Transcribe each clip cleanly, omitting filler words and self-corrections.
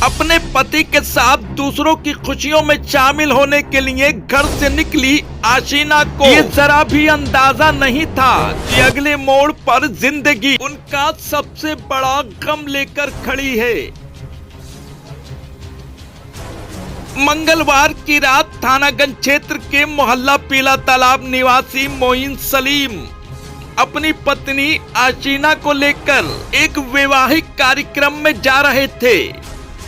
अपने पति के साथ दूसरों की खुशियों में शामिल होने के लिए घर से निकली आशीना को ये जरा भी अंदाजा नहीं था कि अगले मोड़ पर जिंदगी उनका सबसे बड़ा गम लेकर खड़ी है। मंगलवार की रात थानागंज क्षेत्र के मोहल्ला पीला तालाब निवासी मोइन सलीम अपनी पत्नी आशीना को लेकर एक वैवाहिक कार्यक्रम में जा रहे थे,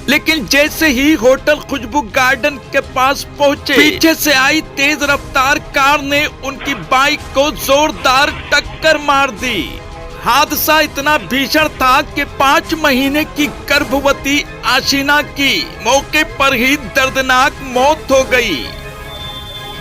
लेकिन जैसे ही होटल खुशबू गार्डन के पास पहुंचे, पीछे से आई तेज रफ्तार कार ने उनकी बाइक को जोरदार टक्कर मार दी। हादसा इतना भीषण था कि 5 महीने की गर्भवती आशीना की मौके पर ही दर्दनाक मौत हो गई।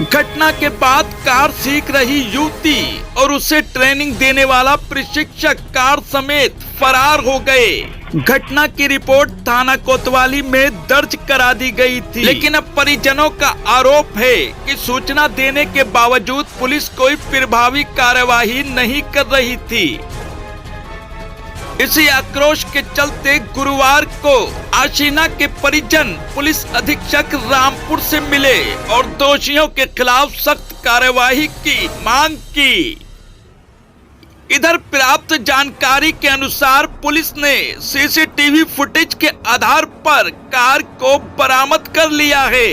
घटना के बाद कार सीख रही युवती और उसे ट्रेनिंग देने वाला प्रशिक्षक कार समेत फरार हो गए। घटना की रिपोर्ट थाना कोतवाली में दर्ज करा दी गई थी, लेकिन अब परिजनों का आरोप है कि सूचना देने के बावजूद पुलिस कोई प्रभावी कार्यवाही नहीं कर रही थी। इसी आक्रोश के चलते गुरुवार को आशीना के परिजन पुलिस अधीक्षक रामपुर से मिले और दोषियों के खिलाफ सख्त कार्यवाही की मांग की। इधर प्राप्त जानकारी के अनुसार पुलिस ने सीसीटीवी फुटेज के आधार पर कार को बरामद कर लिया है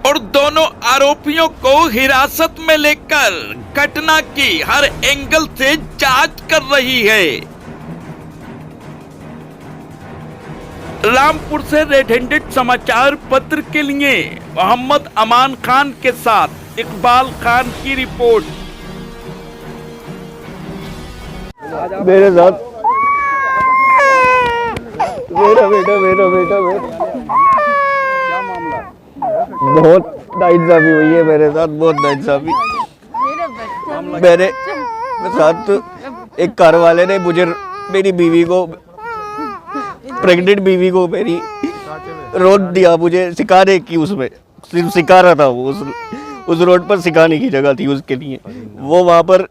और दोनों आरोपियों को हिरासत में लेकर घटना की हर एंगल से जांच कर रही है। रामपुर से रेड हैंडेड समाचार पत्र के लिए मोहम्मद अमान खान के साथ इकबाल खान की रिपोर्ट। मेरे साथ मेरा बेटा क्या मामला? बहुत नाइंसाफी हुई है मेरे साथ, बहुत नाइंसाफी। मेरे साथ एक कार वाले ने मुझे, मेरी बीवी को, प्रेग्नेंट बीवी को मेरी रोड दिया मुझे सिखाने की। उसमें सिर्फ सिखा रहा था वो, उस रोड पर सिखाने की जगह थी उसके लिए। वो वहाँ पर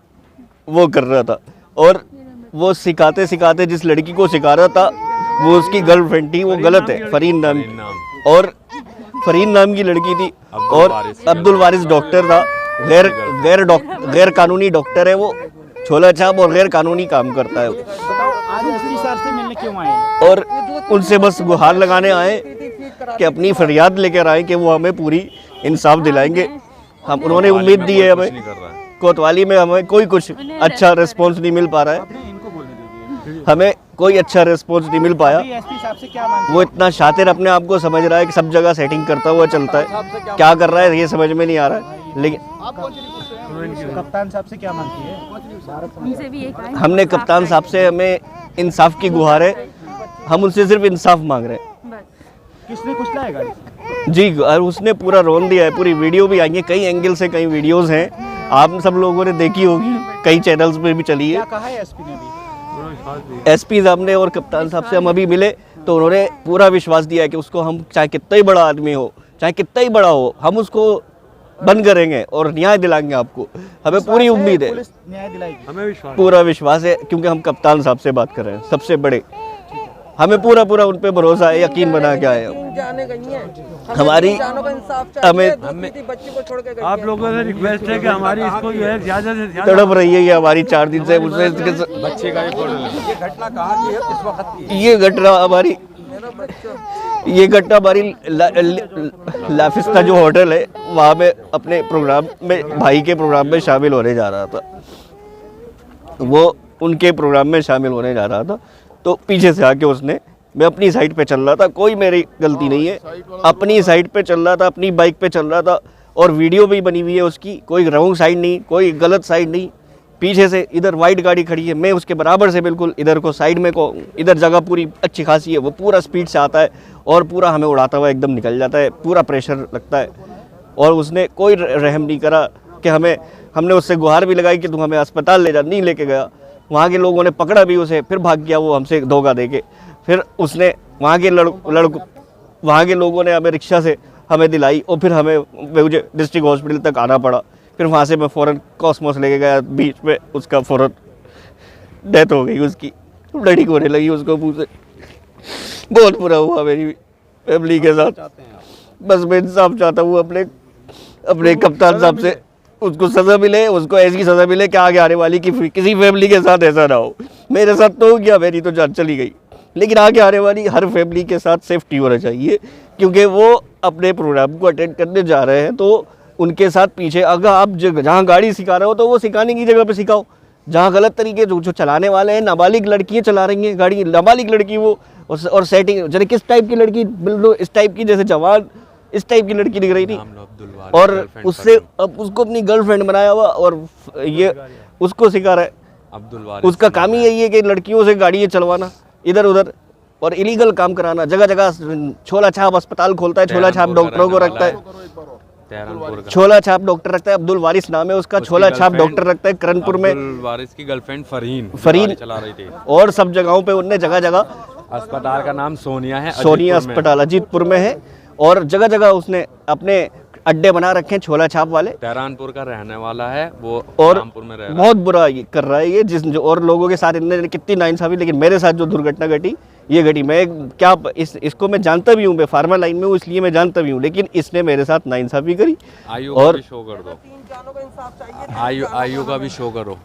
वो कर रहा था और वो सिखाते सिखाते जिस लड़की को सिखा रहा था वो उसकी गर्लफ्रेंड थी। वो गलत है, फरीन नाम की, और फरीन नाम की लड़की थी और अब्दुल वारिस डॉक्टर था। गैर कानूनी डॉक्टर है वो, छोला छाप और गैर कानूनी काम करता है। आज एसपी सर से मिलने क्यों आए? और उनसे बस गुहार लगाने आए कि अपनी फरियाद लेकर आए कि वो हमें पूरी इंसाफ दिलाएंगे। हम उन्होंने उम्मीद दी है हमें। कोतवाली में हमें कोई कुछ अच्छा रिस्पॉन्स नहीं मिल पा रहा है, हमें कोई अच्छा रिस्पॉन्स नहीं मिल पाया। एसपी साहब से क्या मांग? वो इतना शातिर अपने आप को समझ रहा है कि सब जगह सेटिंग करता हुआ चलता है, क्या कर रहा है ये समझ में नहीं आ रहा है। लेकिन कप्तान साहब से क्या मांग की है? हमने कप्तान साहब से, हमें इंसाफ की गुहार है, हम उनसे सिर्फ इंसाफ मांग रहे हैं। किसने कुचला है गाड़ी? जी, और उसने पूरा रोन दिया है, पूरी वीडियो भी आई है, कई एंगल से कई वीडियोस हैं, आप सब लोगों ने देखी होगी, कई चैनल्स पे भी चली है। क्या कहा है एसपी ने भी? एसपी साहब ने और कप्तान साहब से हम अभी मिले तो उन्होंने पूरा विश्वास दिया है कि उसको हम चाहे कितना ही बड़ा आदमी हो, चाहे कितना ही बड़ा हो, हम उसको बंद करेंगे और न्याय दिलाएंगे आपको। हमें पूरी उम्मीद है, पुलिस न्याय दिलाएगी, हमें विश्वास, पूरा विश्वास है, क्योंकि हम कप्तान साहब से बात कर रहे हैं, सबसे बड़े। हमें पूरा उन पे भरोसा है, यकीन बना के आए हमारी हमें आप लोगों से रिक्वेस्ट है कि हमारी इसको जो है ज्यादा से ज्यादा तड़प रही है ये हमारी 4 दिन से। बच्चे का ये घटना कहाँ की है, किस वक्त की है? ये घटना हमारी लाफिस्ता जो होटल है वहाँ में अपने प्रोग्राम में, भाई के प्रोग्राम में शामिल होने जा रहा था। वो उनके प्रोग्राम में शामिल होने जा रहा था तो पीछे से आके उसने, मैं अपनी साइड पे चल रहा था, कोई मेरी गलती नहीं है, अपनी साइड पे चल रहा था, अपनी बाइक पे चल रहा था और वीडियो भी बनी हुई है उसकी, कोई रॉन्ग साइड नहीं, कोई गलत साइड नहीं। पीछे से इधर वाइट गाड़ी खड़ी है, मैं उसके बराबर से बिल्कुल इधर को साइड में को, इधर जगह पूरी अच्छी खासी है, वो पूरा स्पीड से आता है और पूरा हमें उड़ाता हुआ एकदम निकल जाता है, पूरा प्रेशर लगता है। और उसने कोई रहम नहीं करा कि हमने उससे गुहार भी लगाई कि तुम हमें अस्पताल ले जा, नहीं लेके गया। वहाँ के लोगों ने पकड़ा भी उसे, फिर भाग गया वो हमसे धोखा देके। फिर उसने वहाँ के लोगों ने हमें रिक्शा से हमें दिलाई और फिर मुझे डिस्ट्रिक्ट हॉस्पिटल तक आना पड़ा। फिर वहाँ से मैं फ़ौरन कॉस्मोस लेके गया, बीच में उसका फ़ौरन डेथ हो गई, उसकी ब्लीडिंग होने लगी उसको मुँह से। बहुत बुरा हुआ मेरी फैमिली के साथ। बस मैं इंसाफ चाहता हूँ अपने कप्तान साहब से, उसको सज़ा मिले, उसको ऐसी सज़ा मिले कि आगे आने वाली किसी फैमिली के साथ ऐसा ना हो। मेरे साथ तो हो गया, मेरी तो जान चली गई, लेकिन आगे आने वाली हर फैमिली के साथ सेफ्टी होना चाहिए, क्योंकि वो अपने प्रोग्राम को अटेंड करने जा रहे हैं। तो उनके साथ पीछे अगर आप जहाँ गाड़ी सिखा रहे हो तो वो सिखाने की जगह पे सिखाओ। जहाँ गलत तरीके जो चलाने वाले हैं, नाबालिग लड़कियाँ चला रही हैं गाड़ी, नाबालिग लड़की वो, और सेटिंग जैसे किस टाइप की लड़की, बिल्कुल इस टाइप की, जैसे जवान इस टाइप की लड़की दिख रही थी, और उससे अब उसको अपनी गर्लफ्रेंड बनाया हुआ और ये उसको सिखा रहा है। उसका काम ही यही है कि लड़कियों से गाड़ी चलवाना इधर उधर और इलीगल काम कराना। जगह जगह छोला छाप अस्पताल खोलता है, छोला छाप डॉक्टरों को रखता है, छोला छाप डॉक्टर रखता है, अब्दुल वारिस नाम है उसका, छोला छाप डॉक्टर रखता है करणपुर में। अब्दुल वारिस की गर्लफ्रेंड फरीन चला रही थी, और सब जगहों पे उनने जगह जगह, अस्पताल का नाम सोनिया है, सोनिया अस्पताल अजीतपुर में है, और जगह जगह उसने अपने अड्डे बना रखे हैं छोला छाप वाले। तेहरानपुर का रहने वाला है वो, और रामपुर में रह रहा है। बहुत बुरा ये कर रहा है ये, और लोगों के साथ इन्होंने कितनी नाइंसाफी, लेकिन मेरे साथ जो दुर्घटना घटी ये घटी, मैं क्या इसको मैं जानता भी हूँ, मैं फार्मा लाइन में हूँ इसलिए मैं जानता भी हूँ, लेकिन इसने मेरे साथ नाइंसाफी करी। और भी शो कर दो, आयु का भी शो करो।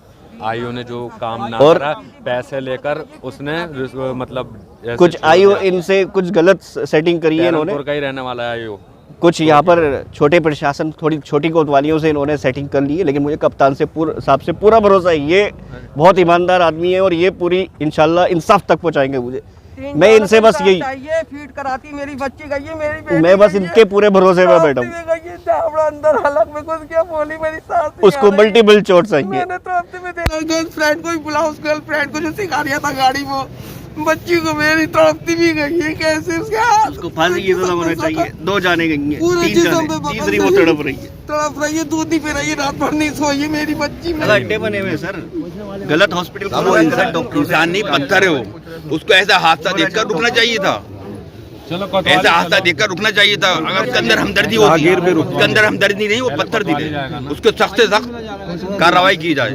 आयु ने जो काम ना करा, पैसे लेकर उसने मतलब कुछ आयु इनसे कुछ गलत सेटिंग करी है इन्होंने, का ही रहने वाला है आयु। कुछ यहाँ पर छोटे प्रशासन, थोड़ी छोटी कोतवालियों से इन्होंने सेटिंग कर ली है, लेकिन मुझे कप्तान से साहब से पूरा भरोसा है, ये बहुत ईमानदार आदमी है और ये पूरी इंशाल्लाह इंसाफ तक पहुँचाएंगे मुझे। मैं इनसे बस यही फीड कराती, मेरी बच्ची गई है, मेरी मैं बस इनके पूरे भरोसे में बैठा हूँ। अंदर हलक में घुस गया, बोली मेरी सास उसको मल्टीपल चोट्स आई है। मैंने तो हफ्ते में देखा गर्लफ्रेंड को ही बुलाओ, उस गर्लफ्रेंड को जो सिखा दिया था गाड़ी, वो बच्ची को मेरी तड़पती भी गई है। कैसे उसको फांसी की सजा होना चाहिए। 2 जाने गई हैं, 3 जाने, तीसरी वो तड़प रही है, दूध ही पे रही है, रात भर नहीं सोई है मेरी बच्ची। अड्डे बने हुए सर, गलत हॉस्पिटल। वो इंसान नहीं, पत्थर है वो, उसको ऐसा हादसा देखकर रुकना चाहिए था, ऐसा हादसा देखकर रुकना चाहिए था। अगर उसके अंदर हमदर्दी होती, उसके अंदर हमदर्दी नहीं, वो पत्थर दिले, उसको सख्त से सख्त कार्रवाई की जाए।